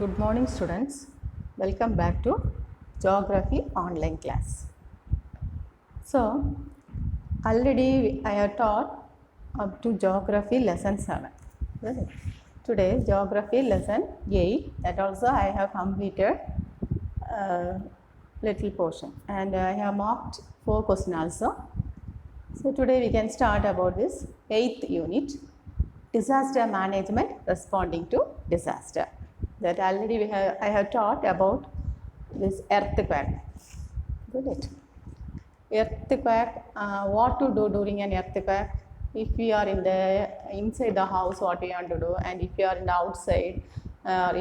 Good morning, students. Welcome back to Geography online class. So, already I have taught up to Geography lesson 7. Right? Today, Geography lesson 8. That also I have completed little portion, and I have marked 4 questions also. So, today we can start about this 8th unit, disaster management, responding to disaster. That already I have taught about this earthquake. Got it? Earthquake, what to do during an earthquake? If we are inside the house, what we want to do, and if you are in the outside,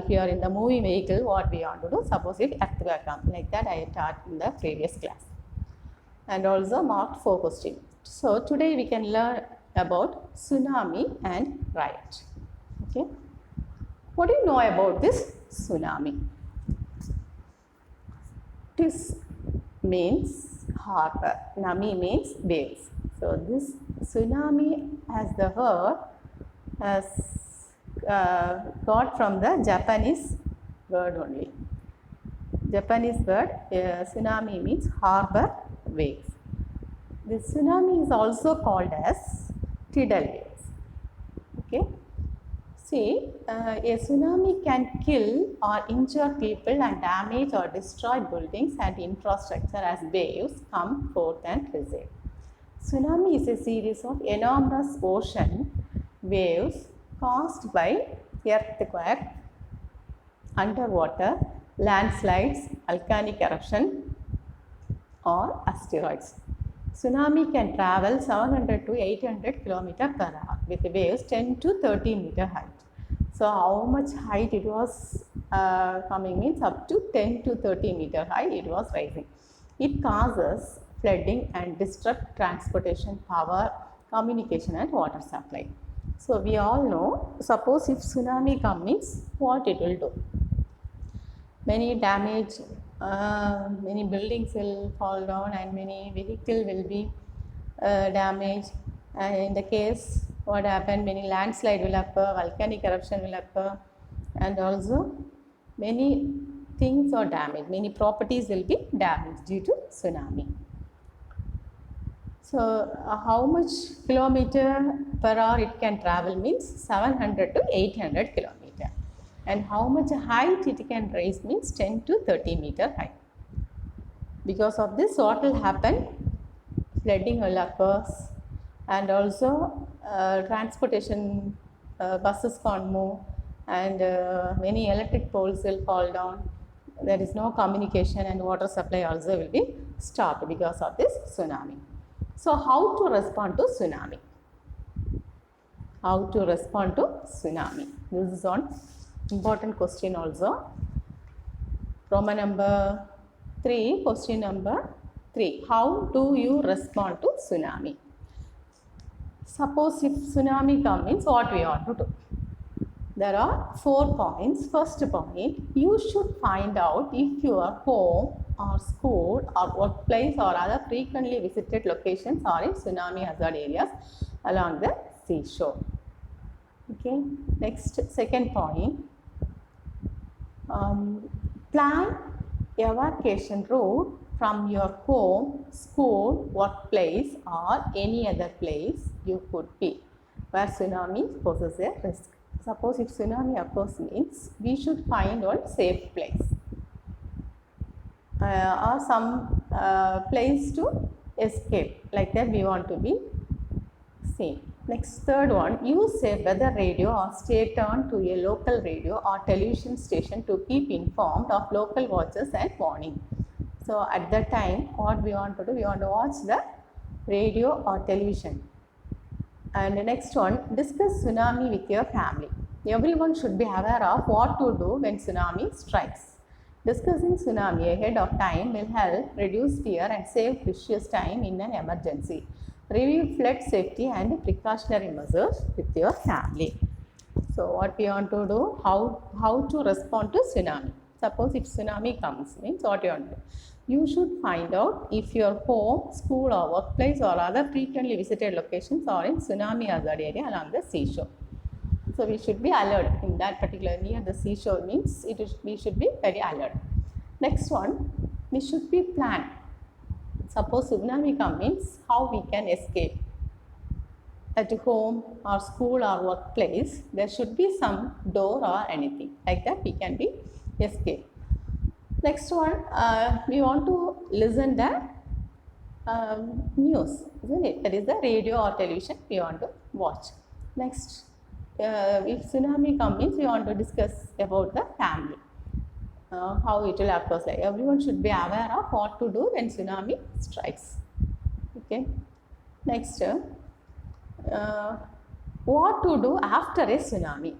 if you are in the moving vehicle, what we want to do? Suppose if earthquake comes, like that I taught in the previous class, and also marked 4 questions. So today we can learn about tsunami and riot. Okay. What do you know about this tsunami? This means harbor. Nami means waves. So this tsunami, as the word, has got from the Japanese word only. Japanese word tsunami means harbor waves. This tsunami is also called as tidal waves. Okay. See, a tsunami can kill or injure people and damage or destroy buildings and infrastructure as waves come forth and recede. Tsunami is a series of enormous ocean waves caused by earthquake, underwater, landslides, volcanic eruption, or asteroids. Tsunami can travel 700 to 800 km per hour with waves 10 to 30 meter height. So how much height it was coming means up to 10 to 30 meter height it was rising. It causes flooding and disrupt transportation, power, communication and water supply. So we all know, suppose if tsunami comes means what it will do. Many damage, many buildings will fall down and many vehicles will be damaged. And in the case, what happened, many landslide will occur, volcanic eruption will occur, and also many things are damaged, many properties will be damaged due to tsunami. So how much kilometer per hour it can travel means 700 to 800 kilometer. And how much height it can raise means 10 to 30 meter height. Because of this, what will happen? Flooding will occur, and also transportation buses can't move, and many electric poles will fall down. There is no communication, and water supply also will be stopped because of this tsunami. So how to respond to tsunami? How to respond to tsunami? This is one important question also. Roman number 3, question number 3. How do you respond to tsunami? Suppose if tsunami comes means what we ought to do? There are 4 points. First point, you should find out if your home or school or workplace or other frequently visited locations are in tsunami hazard areas along the seashore. Okay. Next, second point, plan evacuation route from your home, school, workplace or any other place you could be where tsunami poses a risk. Suppose if tsunami occurs means we should find one safe place or some place to escape, like that we want to be seen. Next, third one, use a weather radio or stay tuned to a local radio or television station to keep informed of local watches and warning. So at that time, what we want to do, we want to watch the radio or television. And the next one, discuss tsunami with your family. Everyone should be aware of what to do when tsunami strikes. Discussing tsunami ahead of time will help reduce fear and save precious time in an emergency. Review flood safety and precautionary measures with your family. So what we want to do, how to respond to tsunami. Suppose if tsunami comes, means what you want to do? You should find out if your home, school or workplace or other frequently visited locations are in tsunami hazard area along the seashore. So we should be alert in that particular near the seashore means we should be very alert. Next one, we should be planned. Suppose tsunami comes means how we can escape. At home or school or workplace, there should be some door or anything like that we can be escape. Next one, we want to listen the news, isn't it? That is the radio or television we want to watch. Next, if tsunami comes means we want to discuss about the family. How it will occur. Like everyone should be aware of what to do when tsunami strikes. Okay. Next, what to do after a tsunami.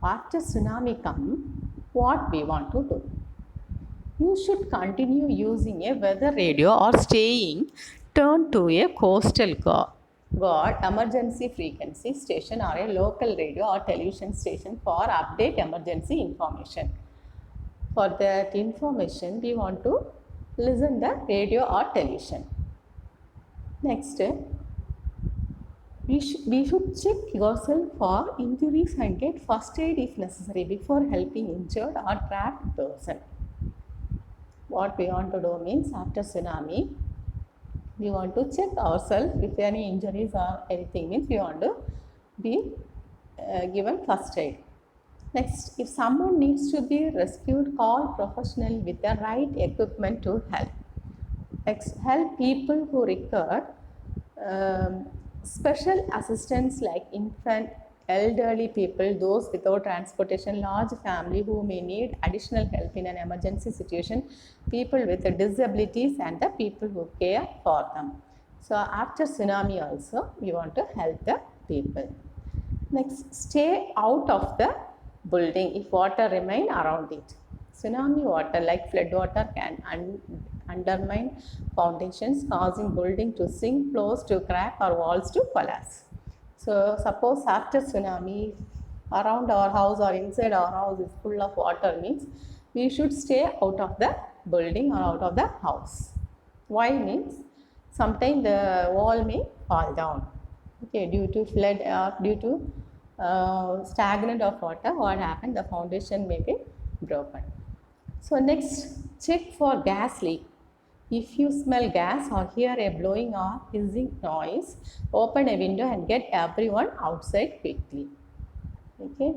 After tsunami comes, what we want to do? You should continue using a weather radio or staying turned to a coastal guard emergency frequency station or a local radio or television station for update emergency information. For that information, we want to listen the radio or television. Next, we should check yourself for injuries and get first aid if necessary before helping injured or trapped person. What we want to do means after tsunami, we want to check ourselves if any injuries or anything means we want to be given first aid. Next, if someone needs to be rescued, call professional with the right equipment to help. Next, help people who require special assistance like infant, elderly people, those without transportation, large family who may need additional help in an emergency situation, people with disabilities and the people who care for them. So after tsunami also we want to help the people. Next, stay out of the building if water remain around it. Tsunami water like flood water can undermine foundations, causing building to sink, floors to crack or walls to collapse. So suppose after tsunami around our house or inside our house is full of water means we should stay out of the building or out of the house. Why means sometimes the wall may fall down. Okay, due to flood or due to stagnant of water, what happened? The foundation may be broken. So next, check for gas leak. If you smell gas or hear a blowing or hissing noise, open a window and get everyone outside quickly. Okay,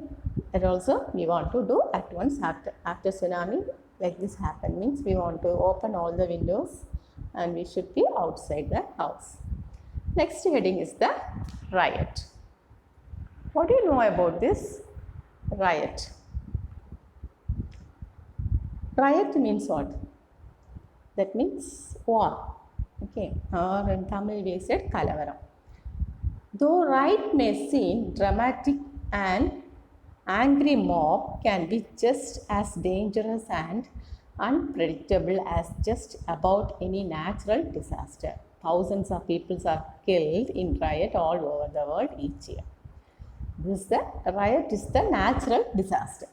that also we want to do at once after tsunami like this happen means we want to open all the windows and we should be outside the house. Next heading is the riot. What do you know about this riot? Riot means what? That means war. Okay, or in Tamil we said Kalavaram. Though riot may seem dramatic, an angry mob can be just as dangerous and unpredictable as just about any natural disaster. Thousands of people are killed in riot all over the world each year. The riot is the natural disaster.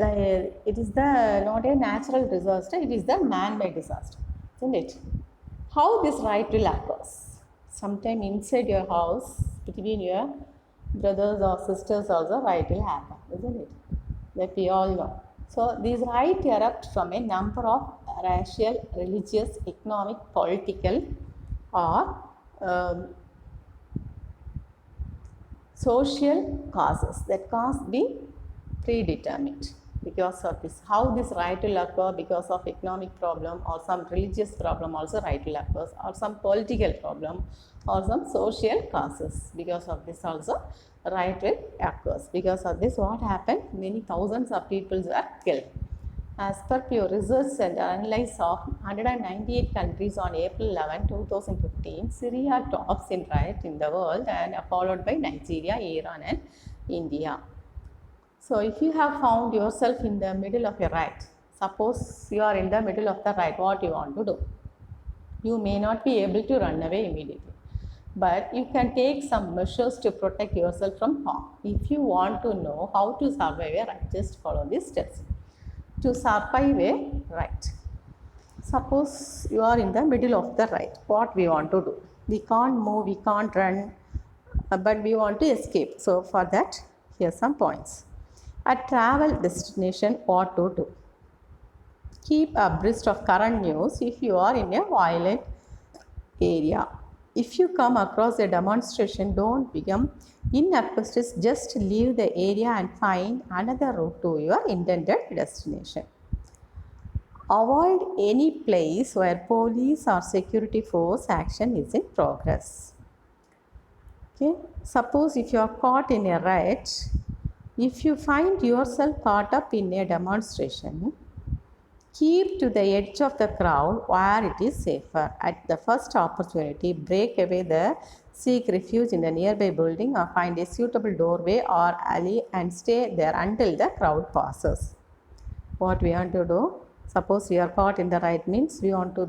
It is not a natural disaster, it is the man-made disaster, isn't it? How this riot will occur? Sometime inside your house, between your brothers or sisters also riot will happen, isn't it? That we all know. So these riots erupt from a number of racial, religious, economic, political or social causes. That cause be predetermined. Because of this, how this riot will occur because of economic problem or some religious problem also riot will occur or some political problem or some social causes. Because of this also riot will occur. Because of this what happened? Many thousands of people were killed. As per Pew Research Center analysis of 198 countries on April 11, 2015, Syria tops in riot in the world and followed by Nigeria, Iran and India. So if you have found yourself in the middle of a riot, suppose you are in the middle of the riot, what you want to do? You may not be able to run away immediately, but you can take some measures to protect yourself from harm. If you want to know how to survive a riot, just follow these steps. To survive a riot, suppose you are in the middle of the riot, what we want to do? We can't move, we can't run, but we want to escape. So for that, here are some points. At travel destination, what to do? Keep abreast of current news if you are in a violent area. If you come across a demonstration, don't become inquisitive, just leave the area and find another route to your intended destination. Avoid any place where police or security force action is in progress. Okay. Suppose if you are caught in a riot, if you find yourself caught up in a demonstration, keep to the edge of the crowd where it is safer. At the first opportunity, break away seek refuge in the nearby building or find a suitable doorway or alley and stay there until the crowd passes. What we want to do? Suppose we are caught in the riot means we want to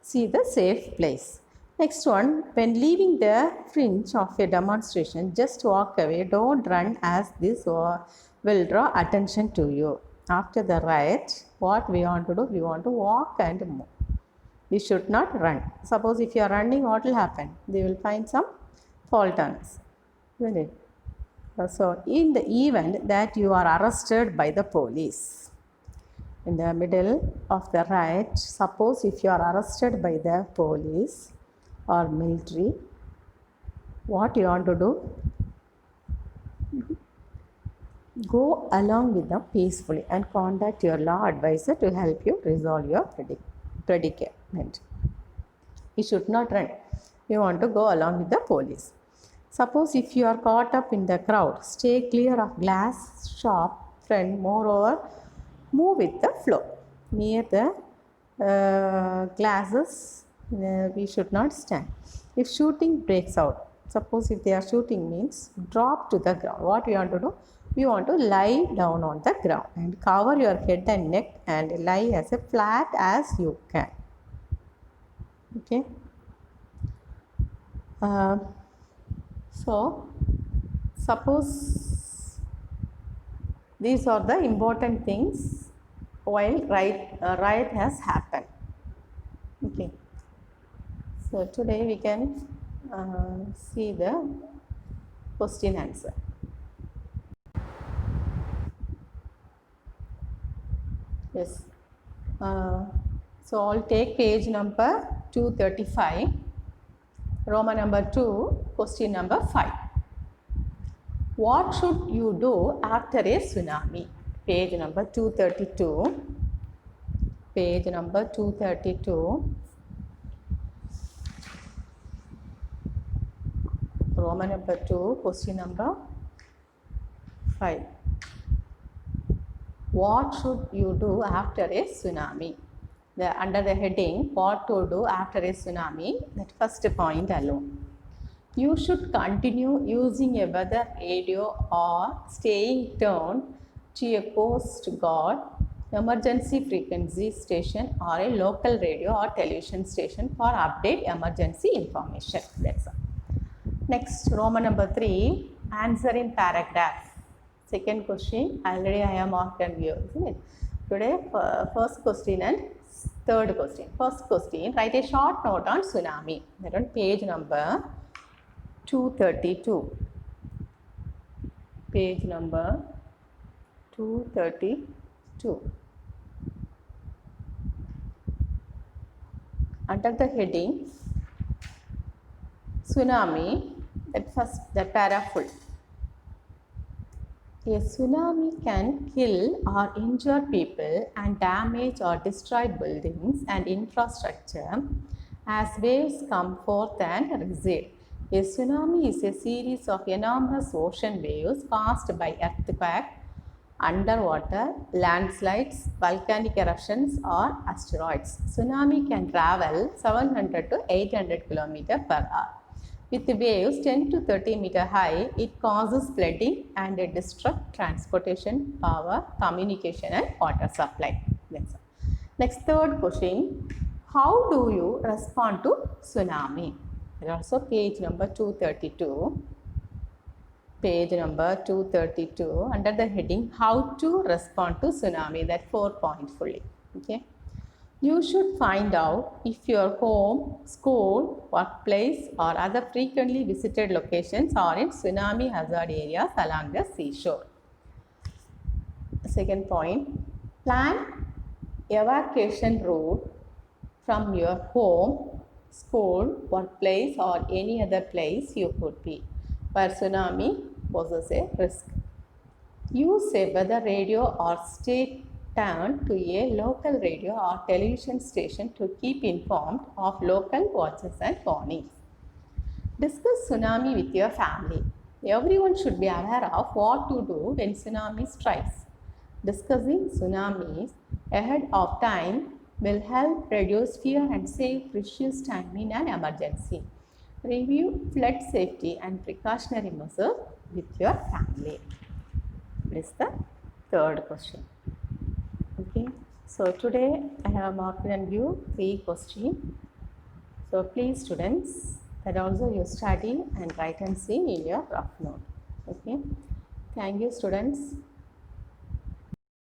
see the safe place. Next one, when leaving the fringe of a demonstration, just walk away. Don't run as this will draw attention to you. After the riot, what we want to do? We want to walk and move. We should not run. Suppose if you are running, what will happen? They will find some fault on us. Isn't it? So, in the event that you are arrested by the police, in the middle of the riot, suppose if you are arrested by the police or military, what you want to do? Go along with them peacefully and contact your law advisor to help you resolve your predicament. You should not run. You want to go along with the police. Suppose if you are caught up in the crowd, stay clear of glass shop front. Moreover, move with the flow. Near the glasses, we should not stand. If shooting breaks out, suppose if they are shooting means drop to the ground. What we want to do? We want to lie down on the ground and cover your head and neck and lie as flat as you can. Okay. So, suppose these are the important things while riot has happened. Okay. So, today we can see the question answer. Yes. So, I'll take page number 235, Roman number 2, question number 5. What should you do after a tsunami? Page number 232. Page number 232. Roman number 2, question number 5. What should you do after a tsunami? Under the heading, what to do after a tsunami, that first point alone. You should continue using a weather radio or staying tuned to a coast guard, emergency frequency station or a local radio or television station for update emergency information. That's all. Next, Roman number 3, answer in paragraph. Second question, already I have marked and view, isn't it? Today, first question and third question. First question, write a short note on tsunami. That on page number 232. Page number 232. Under the heading, tsunami, that para full. A tsunami can kill or injure people and damage or destroy buildings and infrastructure as waves come forth and recede. A tsunami is a series of enormous ocean waves caused by earthquake, underwater, landslides, volcanic eruptions or asteroids. Tsunami can travel 700 to 800 km per hour. With waves 10 to 30 meter high, it causes flooding and disrupt transportation, power, communication and water supply. Next, third question, how do you respond to tsunami? Also page number 232. Page number 232 under the heading, how to respond to tsunami, that 4 point fully. Okay. You should find out if your home, school, workplace, or other frequently visited locations are in tsunami hazard areas along the seashore. Second point, plan evacuation route from your home, school, workplace, or any other place you could be where tsunami poses a risk. Use a weather radio or stay tuned to a local radio or television station to keep informed of local watches and warnings. Discuss tsunami with your family. Everyone should be aware of what to do when tsunami strikes. Discussing tsunamis ahead of time will help reduce fear and save precious time in an emergency. Review flood safety and precautionary measures with your family. This is the third question. Okay, so today I have marked and you 3 questions. So please students, that also you study and write and see in your rough note. Okay, thank you students.